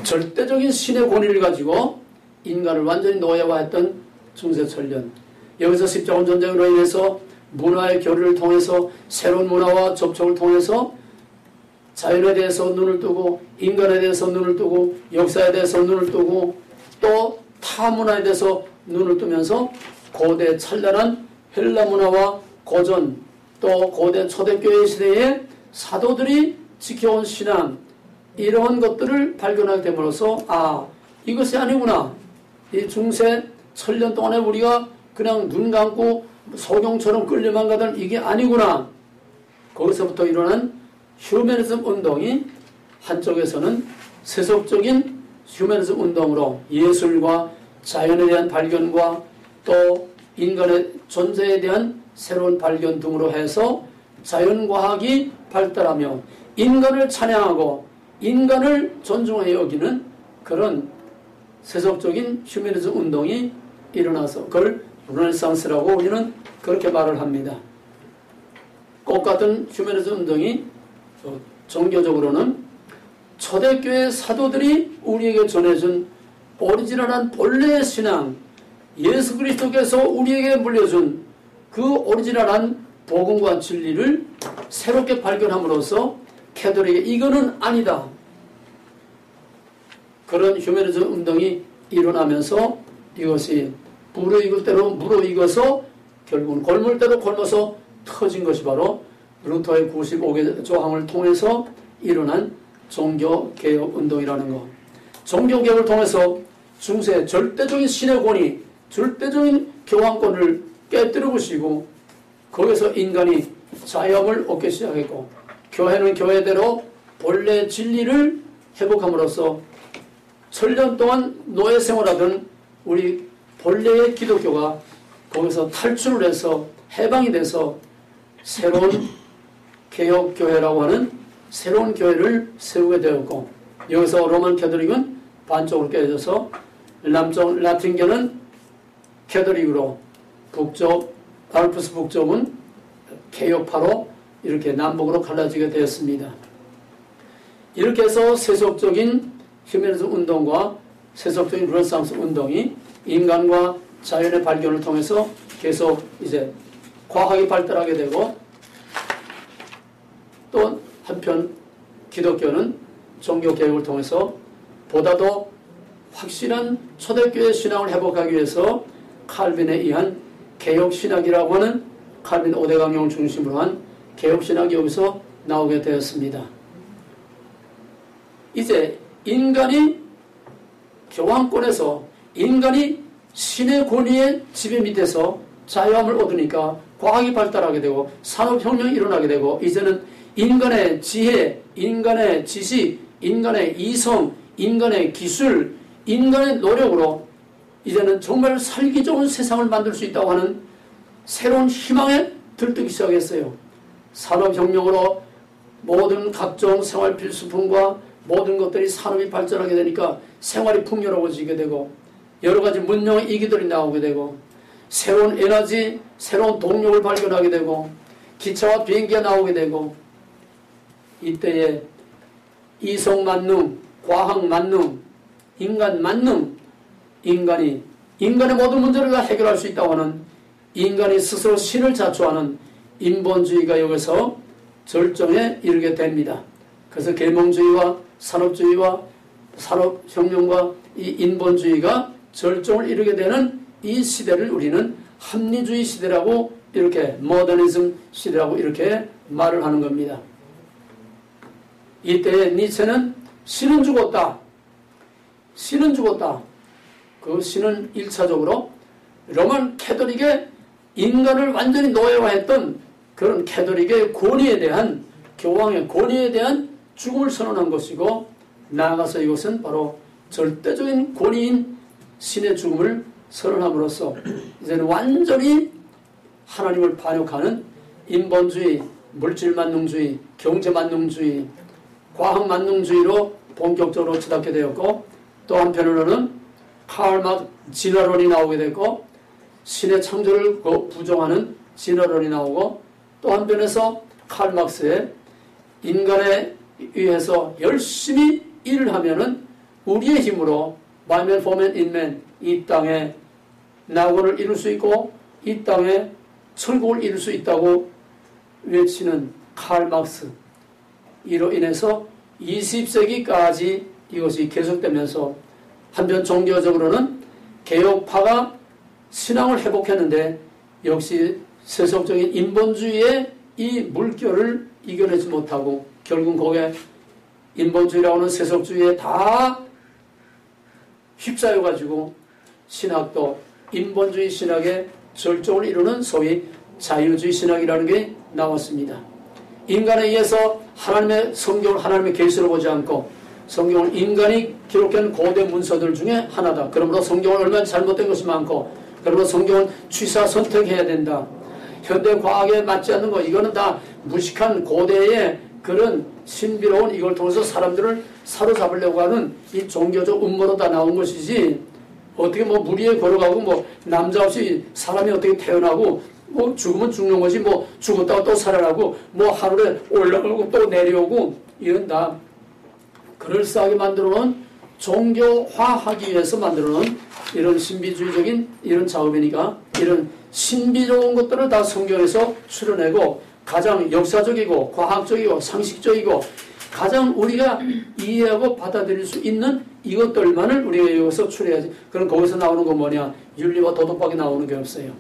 절대적인 신의 권위를 가지고 인간을 완전히 노예화했던 중세천년. 여기서 십자군 전쟁으로 인해서 문화의 교류를 통해서 새로운 문화와 접촉을 통해서 자연에 대해서 눈을 뜨고 인간에 대해서 눈을 뜨고 역사에 대해서 눈을 뜨고 또 타 문화에 대해서 눈을 뜨면서 고대 찬란한 헬라 문화와 고전 또 고대 초대교회 시대의 사도들이 지켜온 신앙 이러한 것들을 발견하게 됨으로써 이것이 아니구나. 이 중세 천년 동안에 우리가 그냥 눈 감고 소경처럼 끌려만 가던 이게 아니구나. 거기서부터 일어난 휴머니즘 운동이 한쪽에서는 세속적인 휴머니즘 운동으로 예술과 자연에 대한 발견과 또 인간의 존재에 대한 새로운 발견 등으로 해서 자연과학이 발달하며 인간을 찬양하고 인간을 존중하여 여기는 그런 세속적인 휴머니즘 운동이 일어나서 그걸 르네상스라고 우리는 그렇게 말을 합니다. 똑같은 휴머니즘 운동이 종교적으로는 초대교회 사도들이 우리에게 전해준 오리지널한 본래의 신앙, 예수 그리스도께서 우리에게 물려준 그 오리지널한 복음과 진리를 새롭게 발견함으로써 캐톨릭에 이거는 아니다. 그런 휴머니즘 운동이 일어나면서 이것이 무르익을 대로 무르익어서 결국은 골물대로 골머서 터진 것이 바로 루터의 95개 조항을 통해서 일어난 종교개혁운동이라는 것. 종교개혁을 통해서 중세 절대적인 신의 권위, 절대적인 교황권을 깨뜨려 부시고 거기서 인간이 자유함을 얻기 시작했고 교회는 교회대로 본래 진리를 회복함으로써 천년 동안 노예 생활하던 우리 본래의 기독교가 거기서 탈출을 해서 해방이 돼서 새로운 개혁교회라고 하는 새로운 교회를 세우게 되었고 여기서 로만 캐톨릭은 반쪽으로 깨져서 남쪽 라틴교는 캐톨릭으로 북쪽 알프스 북쪽은 개혁파로 이렇게 남북으로 갈라지게 되었습니다. 이렇게 해서 세속적인 휴머니즘 운동과 세속적인 르네상스 운동이 인간과 자연의 발견을 통해서 계속 이제 과학이 발달하게 되고 또 한편 기독교는 종교개혁을 통해서 보다도 확실한 초대교회 신앙을 회복하기 위해서 칼빈에 의한 개혁신학이라고 하는 칼빈 5대 강령을 중심으로 한 개혁신학이 여기서 나오게 되었습니다. 이제 인간이 교황권에서 인간이 신의 권위의 지배 밑에서 자유함을 얻으니까 과학이 발달하게 되고 산업혁명이 일어나게 되고 이제는 인간의 지혜, 인간의 지식, 인간의 이성, 인간의 기술, 인간의 노력으로 이제는 정말 살기 좋은 세상을 만들 수 있다고 하는 새로운 희망에 들뜨기 시작했어요. 산업혁명으로 모든 각종 생활 필수품과 모든 것들이 산업이 발전하게 되니까 생활이 풍요로워지게 되고 여러 가지 문명의 이기들이 나오게 되고 새로운 에너지, 새로운 동력을 발견하게 되고 기차와 비행기가 나오게 되고 이때에 이성 만능, 과학 만능, 인간 만능, 인간의 모든 문제를 다 해결할 수 있다고 하는 인간이 스스로 신을 자초하는 인본주의가 여기서 절정에 이르게 됩니다. 그래서 계몽주의와 산업주의와 산업혁명과 이 인본주의가 절정을 이루게 되는 이 시대를 우리는 합리주의 시대라고 이렇게 모더니즘 시대라고 이렇게 말을 하는 겁니다. 이때 니체는 신은 죽었다. 신은 죽었다. 그 신은 1차적으로 로만 캐톨릭의 인간을 완전히 노예화했던 그런 캐톨릭의 권위에 대한 교황의 권위에 대한 죽음을 선언한 것이고 나아가서 이것은 바로 절대적인 권위인 신의 죽음을 선언함으로써 이제는 완전히 하나님을 반역하는 인본주의, 물질만능주의, 경제만능주의, 과학만능주의로 본격적으로 치닫게 되었고 또 한편으로는 칼막 진화론이 나오게 됐고 신의 창조를 부정하는 진화론이 나오고 또 한편에서 칼막스의 인간에 의해서 열심히 일을 하면은 우리의 힘으로 by man, for man, in man 이 땅에 낙원을 이룰 수 있고 이 땅에 천국을 이룰 수 있다고 외치는 칼 막스, 이로 인해서 20세기까지 이것이 계속되면서 한편 종교적으로는 개혁파가 신앙을 회복했는데 역시 세속적인 인본주의의 이 물결을 이겨내지 못하고 결국 거기에 인본주의라고 하는 세속주의에 다 휩싸여가지고 신학도 인본주의 신학의 절정을 이루는 소위 자유주의 신학이라는 게 나왔습니다. 인간에 의해서 하나님의 성경을 하나님의 계시로 보지 않고 성경을 인간이 기록한 고대 문서들 중에 하나다. 그러므로 성경은 얼마나 잘못된 것이 많고 그러므로 성경은 취사 선택해야 된다. 현대 과학에 맞지 않는 거 이거는 다 무식한 고대의 그런 신비로운 이걸 통해서 사람들을 사로잡으려고 하는 이 종교적 음모로 다 나온 것이지 어떻게 뭐 물 위에 걸어가고 뭐 남자 없이 사람이 어떻게 태어나고 뭐 죽으면 죽는 것이 뭐 죽었다가 또 살아나고 뭐 하늘에 올라가고 또 내려오고 이런 다 그럴싸하게 만들어놓은 종교화하기 위해서 만들어놓은 이런 신비주의적인 이런 작업이니까 이런 신비로운 것들을 다 성경에서 추려내고 가장 역사적이고 과학적이고 상식적이고 가장 우리가 이해하고 받아들일 수 있는 이것들만을 우리가 여기서 추려야지. 그럼 거기서 나오는 건 뭐냐? 윤리와 도덕밖에 나오는 게 없어요.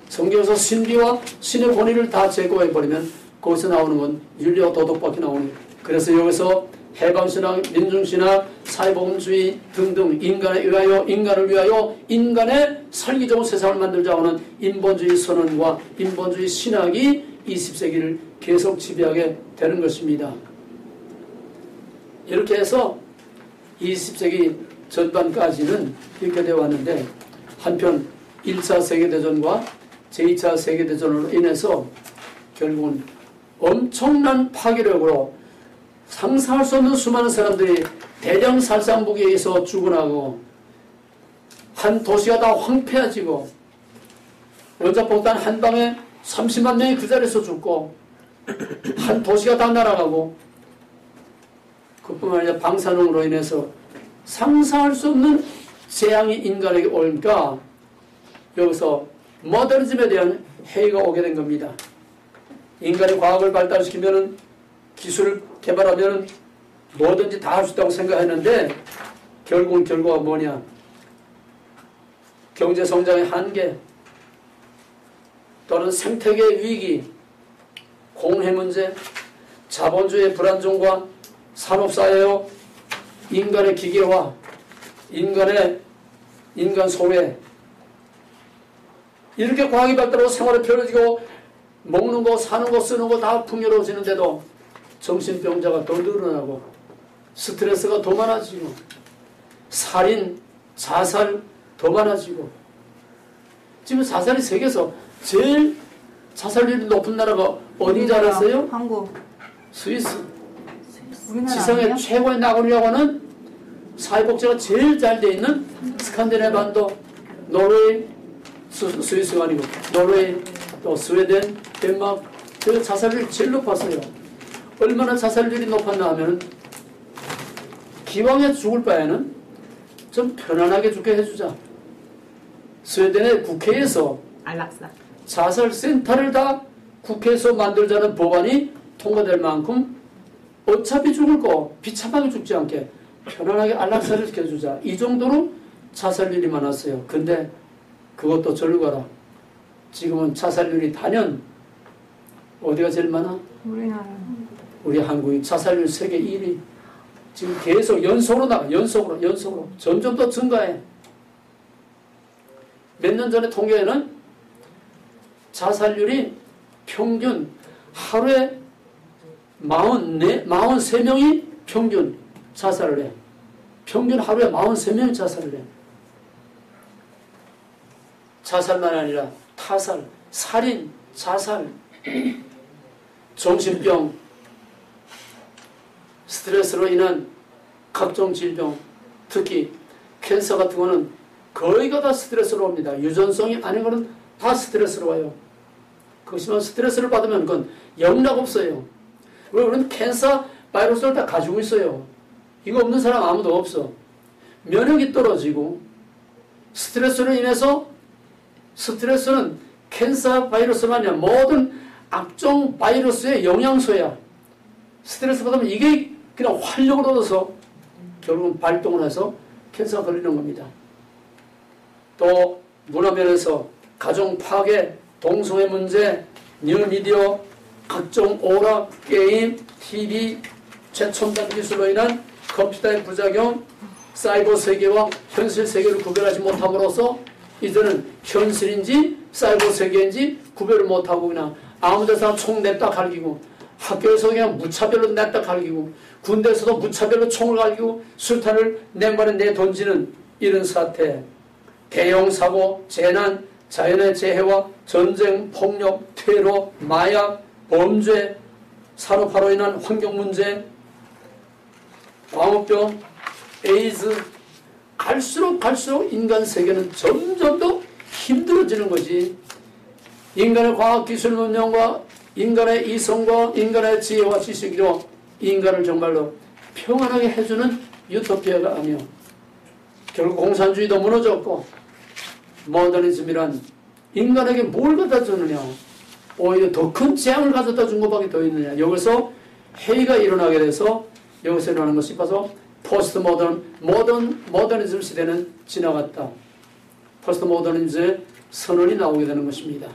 성경에서 신비와 신의 권위를 다 제거해버리면 거기서 나오는 건 윤리와 도덕밖에 나오는 거예요. 그래서 여기서 해방신학, 민중신학, 사회보험주의 등등 인간에 의하여 인간을 위하여 인간의 살기 좋은 세상을 만들자고 하는 인본주의 선언과 인본주의 신학이 20세기를 계속 지배하게 되는 것입니다. 이렇게 해서 20세기 전반까지는 이렇게 되어 왔는데 한편 1차 세계대전과 제2차 세계대전으로 인해서 결국은 엄청난 파괴력으로 상상할 수 없는 수많은 사람들이 대량 살상무기에 의해서 죽어나고 한 도시가 다 황폐해지고 원자폭탄 한 방에 30만 명이 그 자리에서 죽고 한 도시가 다 날아가고 그뿐만 아니라 방사능으로 인해서 상상할 수 없는 재앙이 인간에게 오니까 여기서 모더니즘에 대한 회의가 오게 된 겁니다. 인간이 과학을 발달시키면 기술을 개발하면 뭐든지 다 할 수 있다고 생각했는데 결국은 결과가 뭐냐? 경제성장의 한계 또는 생태계의 위기, 공해 문제, 자본주의의 불안정과 산업사회요, 인간의 기계화, 인간 소외 이렇게 과학이 발달하고 생활이 편해지고 먹는 거, 사는 거, 쓰는 거 다 풍요로워지는데도 정신병자가 더 늘어나고 스트레스가 더 많아지고 살인, 자살 더 많아지고 지금 자살이 세계에서 제일 자살률이 높은 나라가 어딘지 알았어요? 한국. 스위스. 지상의 지상의 최고의 낙원이라고 하는 사회복지가 제일 잘 돼 있는 스칸디네반도, 노르웨이, 스위스가 아니고 노르웨이, 또 스웨덴, 덴마크 그 자살률이 제일 높았어요. 얼마나 자살률이 높았나 하면 기왕에 죽을 바에는 좀 편안하게 죽게 해주자. 스웨덴의 국회에서 안락사. 자살센터를 다 국회에서 만들자는 법안이 통과될 만큼 어차피 죽을 거 비참하게 죽지 않게 편안하게 안락사를 시켜주자. 이 정도로 자살률이 많았어요. 근데 그것도 절로 가라. 지금은 자살률이 단연 어디가 제일 많아? 우리나라. 우리 한국이 자살률 세계 1위. 지금 계속 연속으로 나가. 연속으로. 점점 더 증가해. 몇 년 전에 통계에는 자살률이 평균 하루에 43명이 평균 자살을 해. 평균 하루에 43명이 자살을 해. 자살만 아니라 타살, 살인, 자살, 정신병, 스트레스로 인한 각종 질병, 특히 캔서 같은 거는 거의가 다 스트레스로 옵니다. 유전성이 아닌 거는 다 스트레스로 와요. 그렇지만 스트레스를 받으면 그건 영락 없어요. 왜? 우리는 캔서 바이러스를 다 가지고 있어요. 이거 없는 사람 아무도 없어. 면역이 떨어지고 스트레스로 인해서 스트레스는 캔서 바이러스만이 아니라 모든 악종 바이러스의 영양소야. 스트레스 받으면 이게 그냥 활력을 얻어서 결국은 발동을 해서 캔서가 걸리는 겁니다. 또 문화면에서 가정 파괴, 동성애 문제, 뉴미디어, 각종 오락, 게임, TV, 최첨단 기술로 인한 컴퓨터의 부작용, 사이버 세계와 현실 세계를 구별하지 못함으로써 이제는 현실인지 사이버 세계인지 구별을 못하고 그냥 아무 데서나 총 냈다 갈기고, 학교에서 그냥 무차별로 냈다 갈기고, 군대에서도 무차별로 총을 갈기고 술탄을 냉방에 내던지는 이런 사태, 대형 사고, 재난, 자연의 재해와 전쟁, 폭력, 테러, 마약, 범죄, 산업화로 인한 환경 문제, 광우병, 에이즈, 갈수록 인간 세계는 점점 더 힘들어지는 거지. 인간의 과학기술 문명과 인간의 이성과 인간의 지혜와 지식으로 인간을 정말로 평안하게 해주는 유토피아가 아니요. 결국 공산주의도 무너졌고, 모더니즘이란 인간에게 뭘 갖다 주느냐, 오히려 더 큰 재앙을 가져다 준 것밖에 더 있느냐. 여기서 회의가 일어나게 돼서 여기서 일어나는 것이 봐서 포스트 모더니즘 시대는 지나갔다. 포스트 모더니즘의 선언이 나오게 되는 것입니다.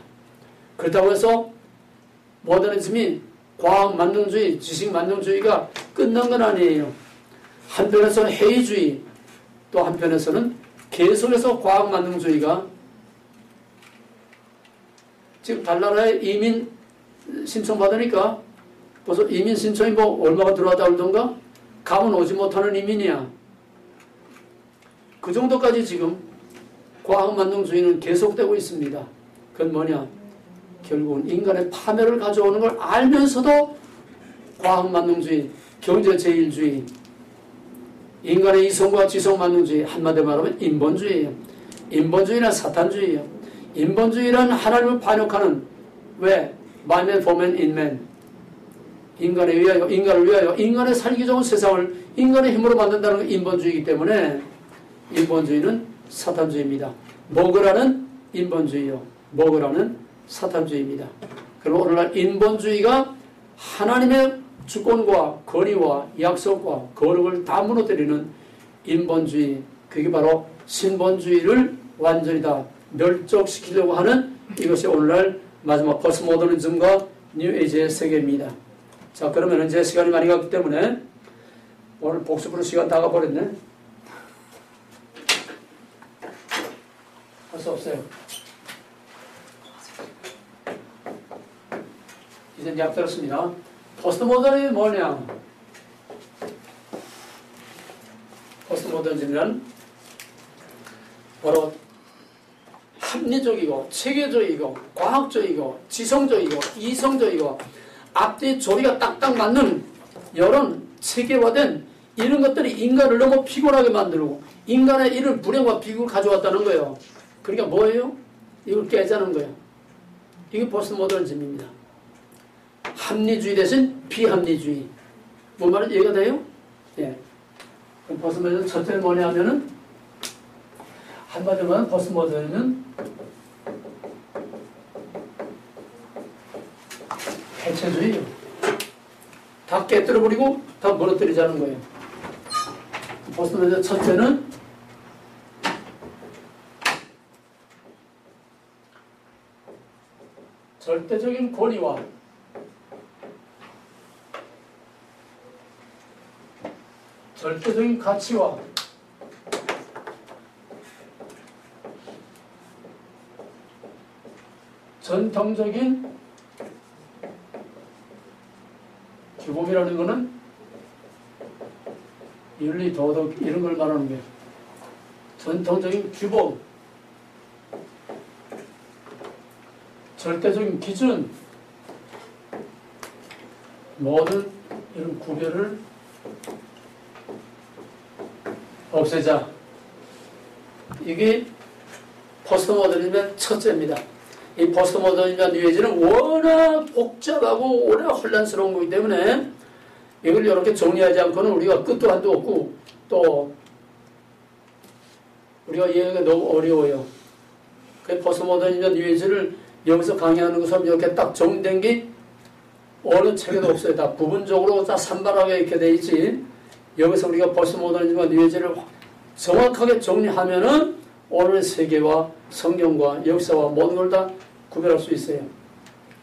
그렇다고 해서 모더니즘이 과학 만능주의, 지식 만능주의가 끝난 건 아니에요. 한편에서는 해이주의, 또 한편에서는 계속해서 과학 만능주의가 지금 달나라에 이민 신청 받으니까 벌써 이민 신청이 뭐 얼마가 들어왔다 그러던가 가면 오지 못하는 이민이야. 그 정도까지 지금 과학 만능주의는 계속되고 있습니다. 그건 뭐냐? 결국은 인간의 파멸을 가져오는 걸 알면서도 과학 만능주의, 경제 제일주의, 인간의 이성과 지성 만능주의, 한마디로 말하면 인본주의예요. 인본주의란 사탄주의예요. 인본주의란 하나님을 반역하는, 왜? Man for man in man. 인간을 위하여 인간의 살기 좋은 세상을 인간의 힘으로 만든다는 게 인본주의이기 때문에 인본주의는 사탄주의입니다. 먹으라는 인본주의요, 먹으라는 사탄주의입니다. 그리고 오늘날 인본주의가 하나님의 주권과 권위와 약속과 거룩을 다 무너뜨리는 인본주의, 그게 바로 신본주의를 완전히 다 멸족시키려고 하는 이것이 오늘날 마지막 포스트모더니즘과 뉴에이지의 세계입니다. 자, 그러면 이제 시간이 많이 갔기 때문에 오늘 복습으로 시간 다 가버렸네. 할 수 없어요. 이제 약 들었습니다. 포스트모더니즘이 뭐냐? 포스트모더니즘은 바로 합리적이고 체계적이고 과학적이고 지성적이고 이성적이고 앞뒤 조리가 딱딱 맞는 이런 체계화된 이런 것들이 인간을 너무 피곤하게 만들고 인간의 이런 불행과 비극을 가져왔다는 거예요. 그러니까 뭐예요? 이걸 깨자는 거예요. 이게 포스트모더니즘입니다. 합리주의 대신 비합리주의. 뭔 말인지 이해가 돼요? 예. 그럼 포스트모더니즘 첫째는 뭐냐 하면은 한마디로 하면 포스트모더니즘은 해체주의예요. 다 깨뜨려버리고 다 무너뜨리자는 거예요. 포스트모더니즘 첫째는 절대적인 권위와 절대적인 가치와 전통적인 규범이라는 것은 윤리, 도덕 이런 걸 말하는 거예요. 전통적인 규범, 절대적인 기준, 모든 이런 구별을 없애자. 이게 포스트모더니즘의 첫째입니다. 이 포스트모더니즘과 뉴에이지는 워낙 복잡하고 워낙 혼란스러운 거기 때문에 이걸 이렇게 정리하지 않고는 우리가 끝도 한도 없고 또 우리가 이해가 너무 어려워요. 그 포스트모더니즘 뉴에이지를 여기서 강의하는 것처럼 이렇게 딱 정리된 게 어느 책에도 없어요. 다 부분적으로 다 산발하게 이렇게 돼 있지. 여기서 우리가 포스트모더니즘과 뉴에이지를 정확하게 정리하면은 오늘의 세계와 성경과 역사와 모든 걸 다 구별할 수 있어요.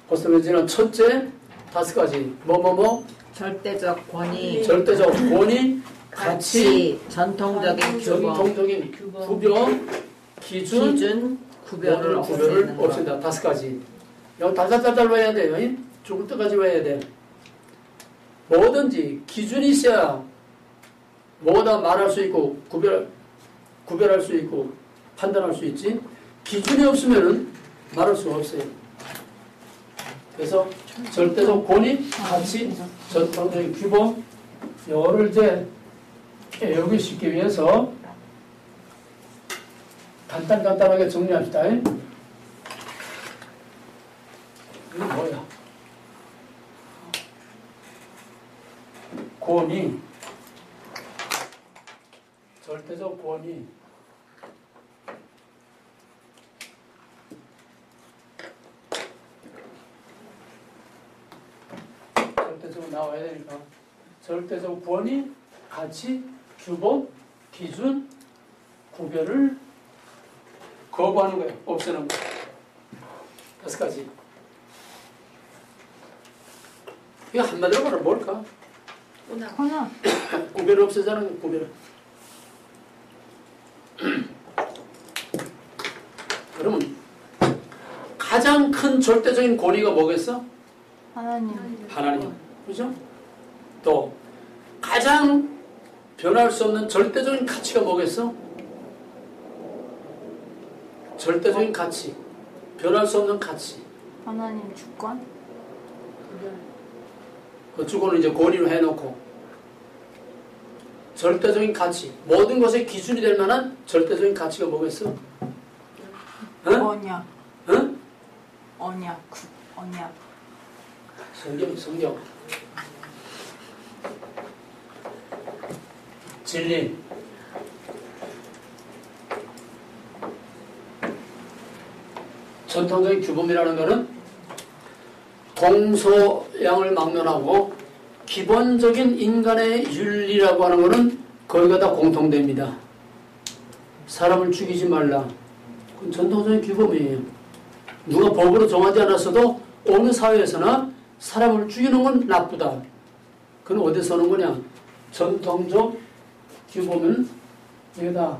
포스트모더니즘은 첫째 5가지 절대적 권위, 가치, 전통적인 구별, 기준, 구별을 없앤다. 5가지. 이거 달달달달 외워야 돼요. 죽을 때까지 외워야 돼. 뭐든지 기준이 있어야 뭐다 말할 수 있고 구별할 수 있고 판단할 수 있지. 기준이 없으면은 말할 수가 없어요. 그래서 절대적 권위, 가치, 전통적인 규범, 이거를 이제 외우기 쉽기 위해서 간단하게 정리합시다. 이게 뭐야? 권위, 절대적 권위, 절대적으로 나와야 되니까 절대적 권위, 가치, 규범, 기준, 구별을 거부하는 거예요. 없애는 거예요. 5가지. 이거 한마디로 말하면 뭘까? 하나. 구별을 없애자는 거예요. 구별을. 그러면 가장 큰 절대적인 권위가 뭐겠어? 하나님. 그죠? 또 가장 변할 수 없는 절대적인 가치가 뭐겠어? 절대적인 가치. 변할 수 없는 가치. 하나님 주권? 그 주권을 이제 권위로 해놓고 절대적인 가치. 모든 것의 기준이 될 만한 절대적인 가치가 뭐겠어? 응? 언약. 응? 언약. 성경. 진리. 전통적인 규범이라는 것은 동서양을 막론하고 기본적인 인간의 윤리라고 하는 것은 거기가 다 공통됩니다. 사람을 죽이지 말라. 그건 전통적인 규범이에요. 누가 법으로 정하지 않았어도 어느 사회에서나 사람을 죽이는 건 나쁘다. 그건 어디서 오는 거냐? 전통적 규범은 이게 다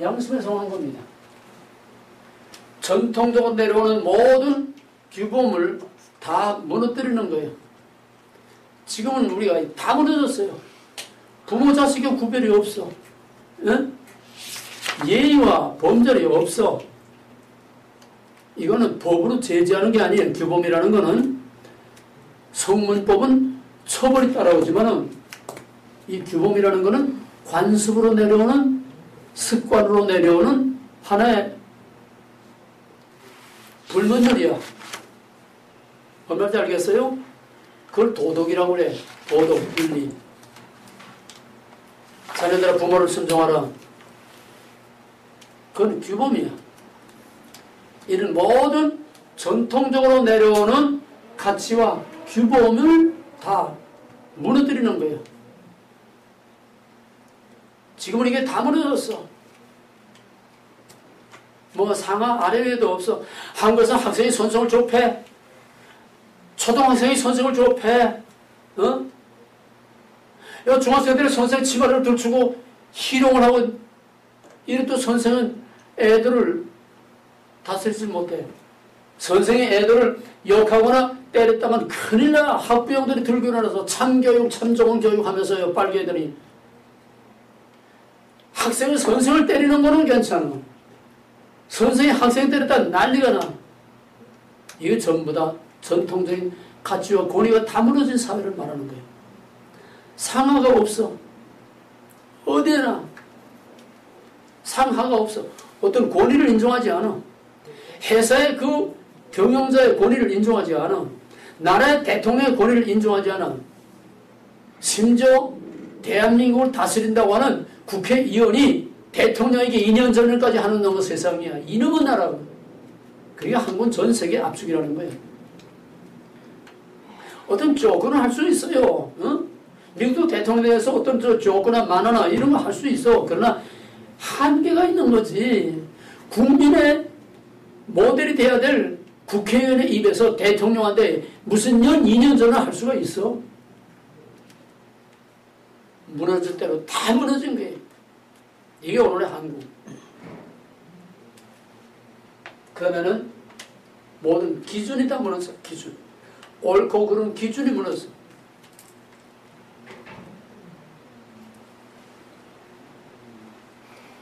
양심에서 오는 겁니다. 전통적으로 내려오는 모든 규범을 다 무너뜨리는 거예요. 지금은 우리가 다 무너졌어요. 부모 자식의 구별이 없어. 응? 예의와 범절이 없어. 이거는 법으로 제지하는 게 아니에요. 규범이라는 거는 성문법은 처벌이 따라오지만은 이 규범이라는 거는 관습으로 내려오는 습관으로 내려오는 하나의 불문율이야. 뭔 말인지 알겠어요? 그걸 도덕이라고 그래. 도덕, 윤리. 자녀들아 부모를 순종하라. 그건 규범이야. 이런 모든 전통적으로 내려오는 가치와 규범을 다 무너뜨리는 거예요. 지금은 이게 다 무너졌어. 뭐 상하 아래에도 없어. 한국에서 학생이 선생을 좁혀. 초등학생이 선생을 좁혀. 어? 중학생들이 선생 치마를 들추고 희롱을 하고 이래도 선생은 애들을 다스리지 못해. 선생이 애들을 욕하거나 때렸다면 큰일 나. 학부형들이 들고 일어나서 참교육, 참정원 교육하면서요. 빨개 애들이. 학생이 선생을 때리는 거는 괜찮아. 선생이 학생 때렸다 난리가 나. 이게 전부 다 전통적인 가치와 권위가 다 무너진 사회를 말하는 거예요. 상하가 없어. 어디에나 상하가 없어. 어떤 권위를 인정하지 않아. 회사의 그 경영자의 권위를 인정하지 않아. 나라의 대통령의 권위를 인정하지 않아. 심지어 대한민국을 다스린다고 하는 국회의원이 대통령에게 2년 전까지 하는 놈의 세상이야. 이놈의 나라가. 그게 한국은 전 세계 압축이라는 거예요. 어떤 조건을 할 수 있어요. 미국도 대통령에서 어떤 조건이나 만화나 이런 거 할 수 있어. 그러나 한계가 있는 거지. 국민의 모델이 돼야 될 국회의원의 입에서 대통령한테 무슨 2년 전을 할 수가 있어? 무너질 대로 다 무너진 거예요. 이게 오늘의 한국. 그러면은 모든 기준이 다 무너져. 기준. 옳고 그른 기준이 무너져.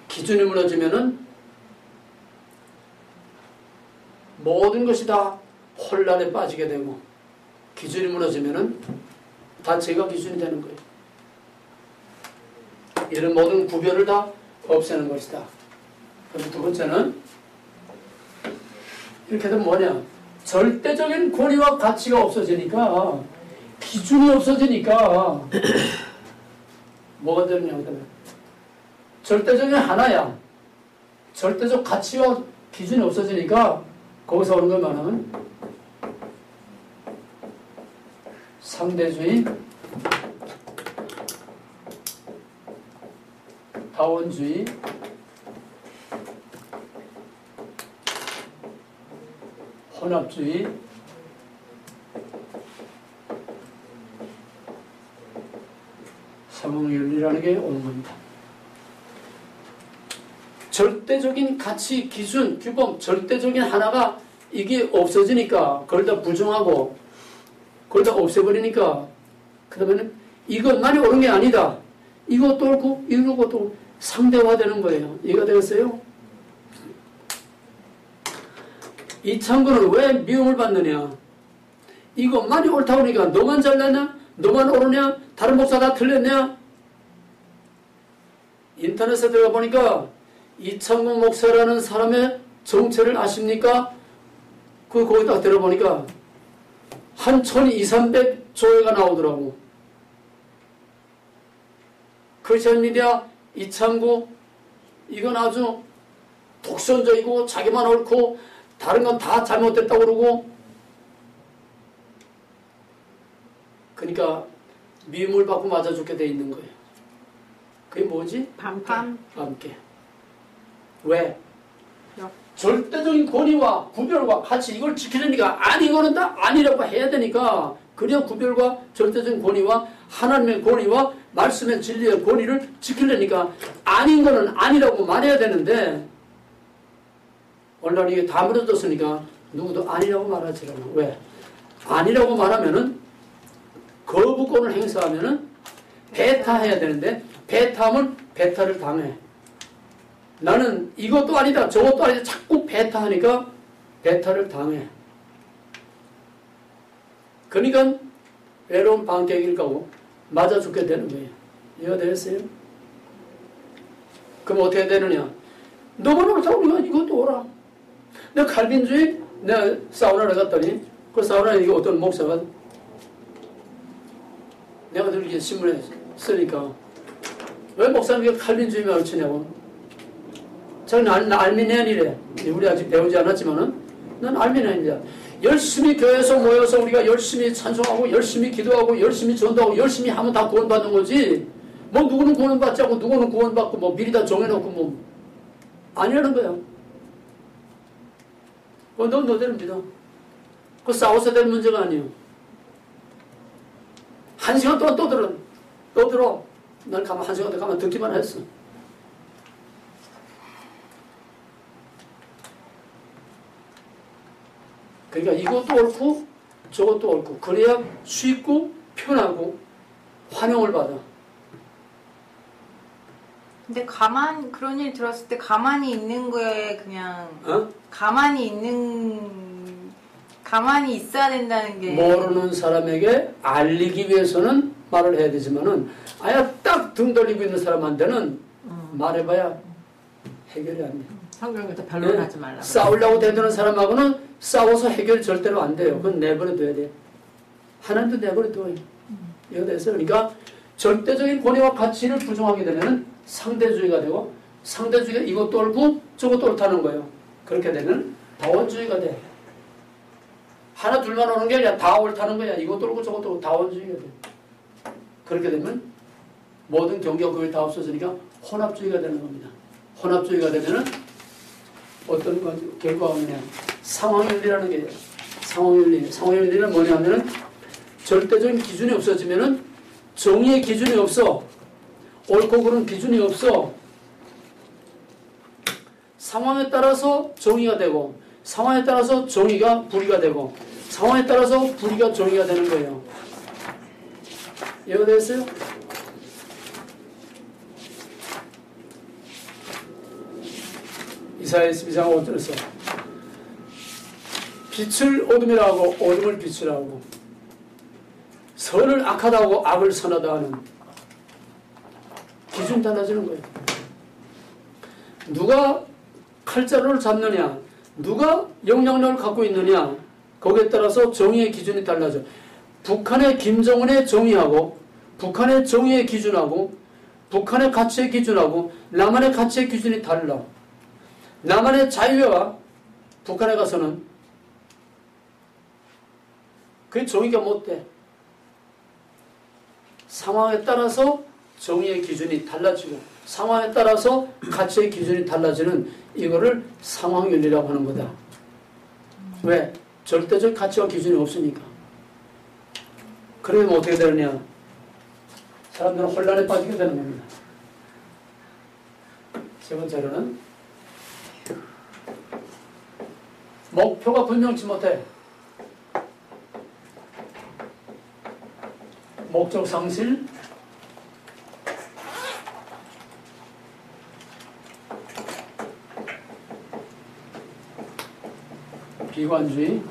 기준이 무너지면은 모든 것이 다 혼란에 빠지게 되고, 기준이 무너지면은 다 제가 기준이 되는 거예요. 이런 모든 구별을 다 없애는 것이다. 그리고 두 번째는 이렇게 되면 뭐냐? 절대적인 권위와 가치가 없어지니까, 기준이 없어지니까 뭐가 되느냐 그러면 절대적인 하나야. 절대적 가치와 기준이 없어지니까 거기서 오는 걸 말하면 상대주의, 다원주의, 혼합주의, 상황윤리라는 게 오는 겁니다. 절대적인 가치, 기준, 규범, 절대적인 하나가 이게 없어지니까, 그걸 다 부정하고, 그걸 다 없애버리니까, 그 다음에는 이것만이 옳은 게 아니다. 이것도 옳고, 이것도 상대화되는 거예요. 이해가 되겠어요? 이창구는 왜 미움을 받느냐? 이것만이 옳다고 하니까 너만 잘났냐? 너만 옳으냐? 다른 목사 다 틀렸냐? 인터넷에 들어가 보니까 이창구 목사라는 사람의 정체를 아십니까? 거기다 들어보니까 한 1200~300조회가 나오더라고. 크리스천 미디어 이창구, 이건 아주 독선적이고 자기만 옳고 다른 건 다 잘못됐다고 그러고, 그러니까 미움을 받고 맞아 죽게 돼 있는 거예요. 그게 뭐지? 밤깨. 왜? 절대적인 권위와 구별과 가치, 이걸 지키려니까 아니 이거는 다 아니라고 해야 되니까, 그래야 구별과 절대적인 권위와 하나님의 권위와 말씀의 진리의 권위를 지키려니까 아닌 거는 아니라고 말해야 되는데, 오늘날 이게 다 무너졌으니까 누구도 아니라고 말하지 않아. 왜? 아니라고 말하면은 거부권을 행사하면은 배타해야 되는데, 배타하면 배타를 당해. 나는 이것도 아니다 저것도 아니다 자꾸 배타하니까 배타를 당해. 그러니까 외로운 방객일 거고 맞아 죽게 되는 거예요. 이해가 되겠어요? 그럼 어떻게 되느냐? 너만 옳다고 우리가 이것도 옳아. 내가 칼빈주의, 내가 사우나를 갔더니 그 사우나에 이게 어떤 목사가, 내가 늘 이렇게 신문에 쓰니까 왜 목사님이 칼빈주의만 옳히냐고. 저는 알미니안이래. 우리 아직 배우지 않았지만은 난 알미니안이야. 열심히 교회에서 모여서 우리가 열심히 찬송하고 열심히 기도하고 열심히 전도하고 열심히 하면 다 구원받는 거지. 뭐 누구는 구원받지 않고 누구는 구원받고 뭐 미리 다 정해놓고 뭐 아니라는 거야. 그건 넌 너대로 믿어. 그거 싸워서 될 문제가 아니에요. 1시간 동안 또 들어. 난 가만 1시간 동안 가만 듣기만 했어. 그러니까 이것도 옳고 저것도 옳고, 그래야 쉽고 편하고 환영을 받아. 근데 그런 일 들었을 때 가만히 있는 거에 그냥 가만히 있어야 된다는 게, 모르는 사람에게 알리기 위해서는 말을 해야 되지만은 아예 딱 등 돌리고 있는 사람한테는 말해봐야 해결이 안 돼. 성경에서 변론하지 말라고. 싸우려고 대드는 사람하고는 싸워서 해결이 절대로 안 돼요. 그건 내버려둬야 돼요. 하나님도 내버려둬요. 이거 됐어요. 그러니까 절대적인 권위와 가치를 부정하게 되면 상대주의가 되고, 상대주의가 이것도 옳고 저것도 옳다는 거예요. 그렇게 되면 다원주의가 돼. 하나 둘만 오는 게 아니라 다 옳다는 거야. 이것도 옳고 저것도 옳고 다원주의가 돼. 그렇게 되면 모든 경계가 그걸 다 없어지니까 혼합주의가 되는 겁니다. 혼합주의가 되면은 어떤 결과가 뭐냐. 상황윤리라는 게 상황윤리. 상황윤리는 뭐냐면은 절대적인 기준이 없어지면은 정의의 기준이 없어. 옳고 그른 기준이 없어. 상황에 따라서 정의가 되고, 상황에 따라서 정의가 불의가 되고, 상황에 따라서 불의가 정의가 되는 거예요. 이해가 됐어요? 이사야 12장 5절에서 빛을 어둠이라 하고 어둠을 빛이라 하고 선을 악하다고 악을 선하다 하는 기준 달라지는 거예요. 누가 칼자루를 잡느냐, 누가 영향력을 갖고 있느냐, 거기에 따라서 정의의 기준이 달라져. 북한의 김정은의 정의하고 북한의 정의의 기준하고 북한의 가치의 기준하고 남한의 가치의 기준이 달라. 남한의 자유와 북한에 가서는 그게 정의가 못 돼. 상황에 따라서 정의의 기준이 달라지고 상황에 따라서 가치의 기준이 달라지는 이거를 상황윤리라고 하는 거다. 왜? 절대적 가치와 기준이 없으니까. 그러면 어떻게 되느냐? 사람들은 혼란에 빠지게 되는 겁니다. 세 번째로는 목표가 분명치 못해. 목적 상실, 비관주의,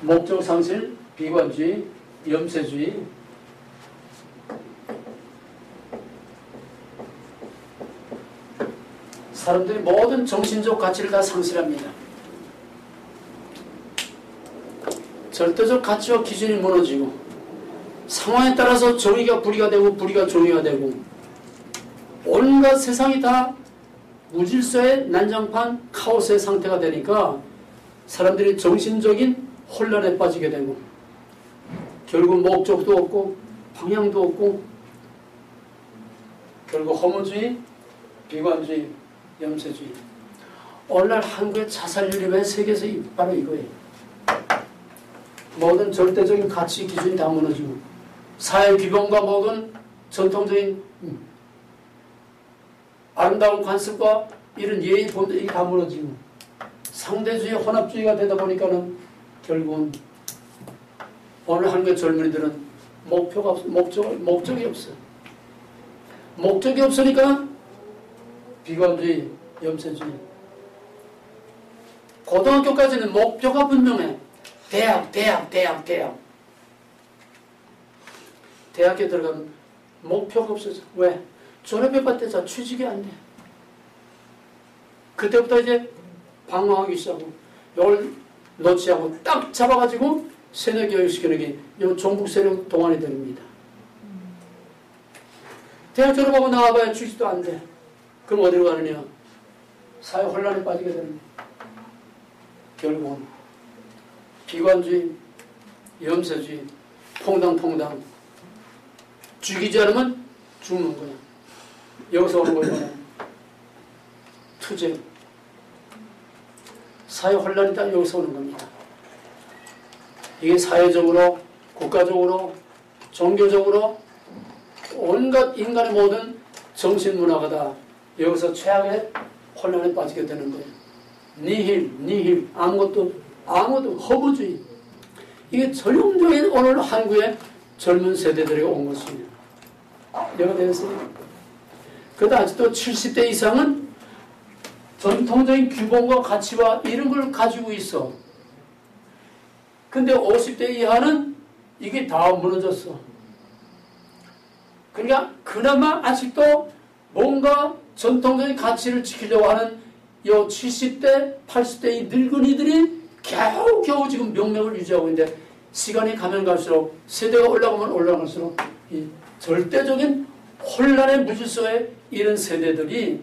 목적 상실, 비관주의, 염세주의, 사람들이 모든 정신적 가치를 다 상실합니다. 절대적 가치와 기준이 무너지고 상황에 따라서 정의가 불의가 되고 불의가 정의가 되고 온갖 세상이 다 무질서의 난장판 카오스의 상태가 되니까 사람들이 정신적인 혼란에 빠지게 되고 결국 목적도 없고 방향도 없고 결국 허무주의, 비관주의, 염세주의. 오늘날 한국의 자살률이 왜 세계에서 바로 이거예요. 모든 절대적인 가치 기준이 다 무너지고 사회 규범과 모든 전통적인 아름다운 관습과 이런 예의 본들이 다 무너지고 상대주의, 혼합주의가 되다 보니까는 결국은 오늘 한국의 젊은이들은 목표가 없어, 목적이 없어. 목적이 없으니까 비관주의, 염세주의. 고등학교까지는 목표가 분명해. 대학. 대학에 들어가면 목표가 없어져. 왜? 졸업해봤자 취직이 안 돼. 그때부터 이제 방황하기 시작하고 이걸 놓치하고 딱 잡아가지고 세뇌 교육시키는 게 이 종북 세력 동안이 됩니다. 대학 졸업하고 나와봐야 취직도 안 돼. 그럼 어디로 가느냐? 사회 혼란에 빠지게 됩니다. 결국은 비관주의, 염세주의, 퐁당퐁당. 죽이지 않으면 죽는 거야. 여기서 오는 거야. 투쟁. 사회 혼란이 다 여기서 오는 겁니다. 이게 사회적으로, 국가적으로, 종교적으로 온갖 인간의 모든 정신문화가 다 여기서 최악의 혼란에 빠지게 되는 거예요. 니힐, 아무것도 허무주의. 이게 전형적인 오늘 한국의 젊은 세대들이 온 것입니다. 여기가 되었습니다. 그러다 아직도 70대 이상은 전통적인 규범과 가치와 이런 걸 가지고 있어. 근데 50대 이하는 이게 다 무너졌어. 그러니까 그나마 아직도 뭔가 전통적인 가치를 지키려고 하는 이 70대, 80대 이 늙은이들이 겨우겨우 지금 명맥을 유지하고 있는데 시간이 가면 갈수록 세대가 올라가면 올라갈수록 이 절대적인 혼란의 무질서에 이른 세대들이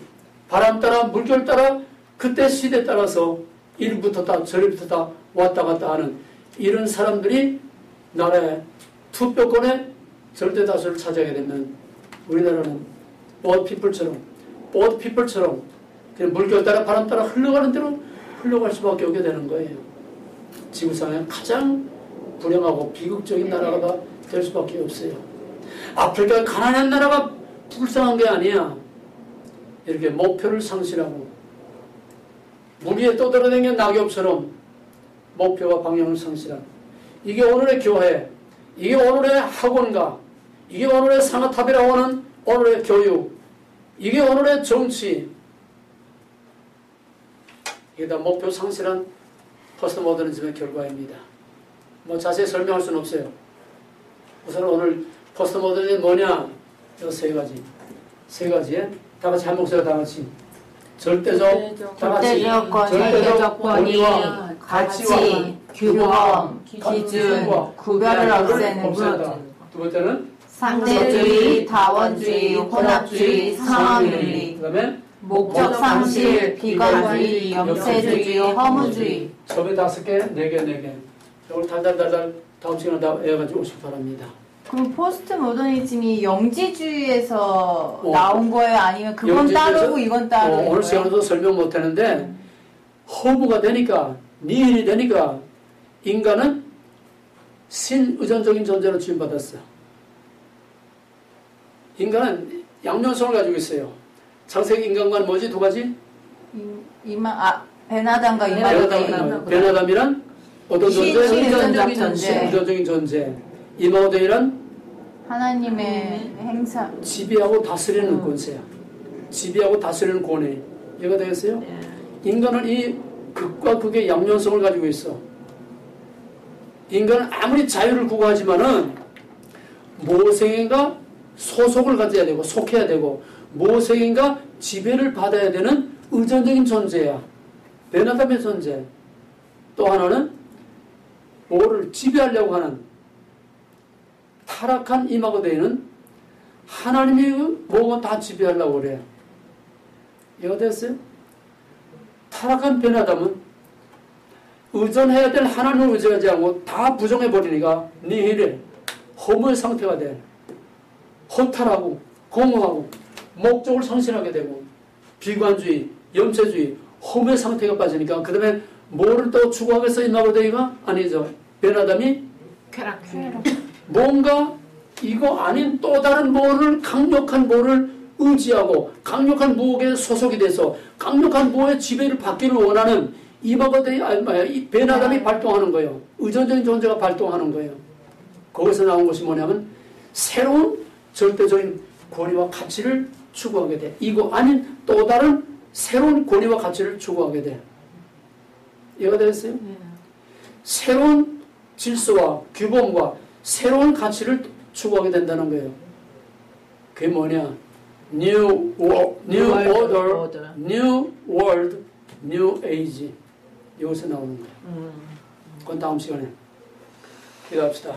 바람 따라 물결 따라 그때 시대에 따라서 이리 붙었다 저리 붙었다 왔다 갔다 하는 이런 사람들이 나라의 투표권의 절대 다수를 차지하게 되면 우리나라는 보드피플처럼 그냥 물결 따라 바람 따라 흘러가는 대로 흘러갈 수밖에 없게 되는 거예요. 지구상의 가장 불행하고 비극적인 나라가 될 수밖에 없어요. 아프리카의 가난한 나라가 불쌍한 게 아니야. 이렇게 목표를 상실하고 물 위에 떠돌아다니는 낙엽처럼 목표와 방향을 상실한 이게 오늘의 교회, 이게 오늘의 학원가, 이게 오늘의 상아탑이라고 하는 오늘의 교육, 이게 오늘의 정치, 이게 다 목표 상실한 포스트 모더니즘의 결과입니다. 뭐 자세히 설명할 수는 없어요. 우선 오늘 포스트 모더니즘이 뭐냐? 이 세 가지에 다 같이 한 목소리로 다 같이 절대적 권위와 가치, 규범, 기준, 구별을 없애는 것. 두 번째는 상대주의, 다원주의, 혼합주의, 상황윤리. 그 다음에 목적 상실, 비관주의, 염세주의, 허무주의. 처음에 5개, 4개. 이걸 달달달달 다음 시간에 다 외워가지고 오시기 바랍니다. 그럼 포스트 모더니즘이 영지주의에서 나온 거예요? 아니면 그건 따르고 이건 따르고? 오늘 시간에도 설명 못하는데 허무가 되니까 니힐이 되니까 인간은 신의존적인 존재로 지음받았어. 인간은 양면성을 가지고 있어요. 창세기 인간과는 뭐지? 두 가지? 베나담과 이마오데이. 베나담이란 어떤 존재? 신의존적인 존재. 이마오데이란 하나님의 행사. 지배하고 다스리는 권세야. 지배하고 다스리는 권위. 이해가 되겠어요? 인간은 이 극과 극의 양면성을 가지고 있어. 인간은 아무리 자유를 구가하지만은 모세인가 소속을 가져야 되고 속해야 되고 모세인가 지배를 받아야 되는 의존적인 존재야. 베나담의 존재. 또 하나는 뭐를 지배하려고 하는 타락한 이마고데이는 하나님이 뭐가 다 지배하려고 그래. 이해가 됐어요? 타락한 베나담은 의존해야 될 하나님을 의존하지 않고 다 부정해버리니까 니힐에 허무의 상태가 돼. 허탈하고 공허하고 목적을 상실하게 되고 비관주의, 염세주의, 허무의 상태가 빠지니까 그 다음에 뭐를 또 추구하겠어 이마고데이가? 아니죠. 베나담이 쾌락주의. 뭔가 이거 아닌 또 다른 뭐를 강력한 뭐를 의지하고 강력한 무엇에 소속이 돼서 강력한 무엇의 지배를 받기를 원하는 이마고데이 베나담이 발동하는 거예요. 의존적인 존재가 발동하는 거예요. 거기서 나온 것이 뭐냐면 새로운 절대적인 권위와 가치를 추구하게 돼. 이거 아닌 또 다른 새로운 권위와 가치를 추구하게 돼. 이해가 되겠어요? 새로운 질서와 규범과 새로운 가치를 추구하게 된다는 거예요. 그게 뭐냐? New Order, New World, New Age. 여기서 나오는 거예요. 그건 다음 시간에 기도합시다.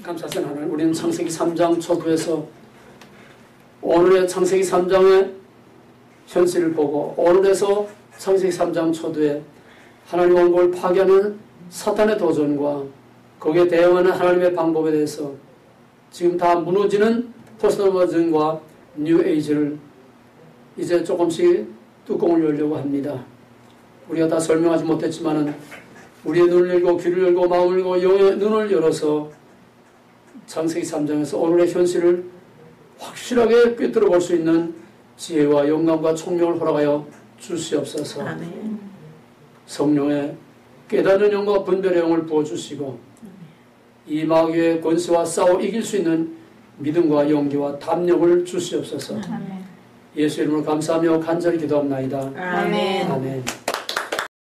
감사하신 하나님, 우리는 창세기 3장 초두에서 오늘의 창세기 3장의 현실을 보고 오늘에서 창세기 3장 초두에 하나님 왕국을 파괴하는 사탄의 도전과 거기에 대응하는 하나님의 방법에 대해서 지금 다 무너지는 포스트모더니즘과 뉴에이지를 이제 조금씩 뚜껑을 열려고 합니다. 우리가 다 설명하지 못했지만은 우리의 눈을 열고 귀를 열고 마음을 열고 영의 눈을 열어서 창세기 3장에서 오늘의 현실을 확실하게 꿰뚫어 볼 수 있는 지혜와 영감과 총명을 허락하여 주시옵소서. 아멘. 성령의 깨닫는 영과 분별의 영을 부어주시고 이 마귀의 권세와 싸워 이길 수 있는 믿음과 용기와 담력을 주시옵소서. 아멘. 예수 이름으로 감사하며 간절히 기도합나이다. 아멘. 아멘.